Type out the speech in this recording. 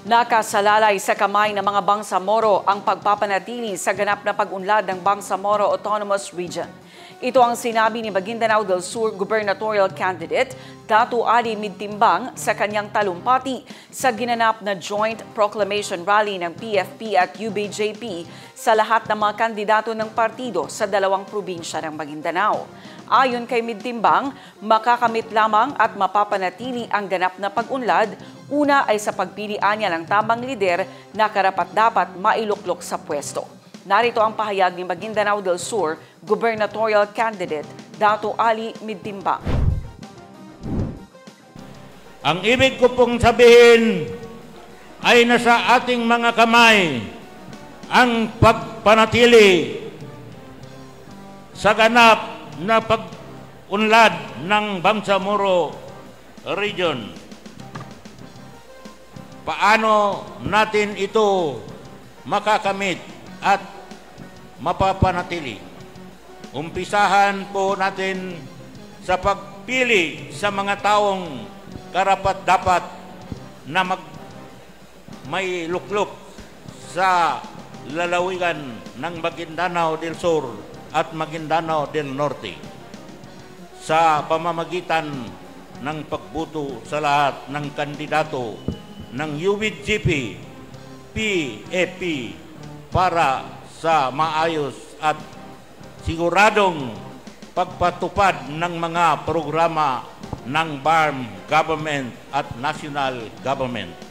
Nakasalalay sa kamay ng mga Bangsamoro ang pagpapanatili sa ganap na pag-unlad ng Bangsamoro Autonomous Region. Ito ang sinabi ni Maguindanao del Sur gubernatorial candidate Datu Ali Midtimbang sa kanyang talumpati sa ginanap na joint proclamation rally ng PFP at UBJP sa lahat ng mga kandidato ng partido sa dalawang probinsya ng Maguindanao. Ayon kay Midtimbang, makakamit lamang at mapapanatili ang ganap na pag-unlad. Una ay sa pagpilian niya ng tamang lider na karapat-dapat mailuklok sa pwesto. Narito ang pahayag ni Maguindanao del Sur gubernatorial candidate Datu Ali Midtimbang. Ang ibig ko pong sabihin ay nasa ating mga kamay ang pagpanatili sa ganap na pag-unlad ng Bangsamoro Region. Paano natin ito makakamit at mapapanatili? Umpisahan po natin sa pagpili sa mga taong karapat-dapat na may luklok sa lalawigan ng Maguindanao del Sur at Maguindanao del Norte sa pamamagitan ng pagboto sa lahat ng kandidato ng UBJP, PFP para sa maayos at siguradong pagpatupad ng mga programa ng BARM government at national government.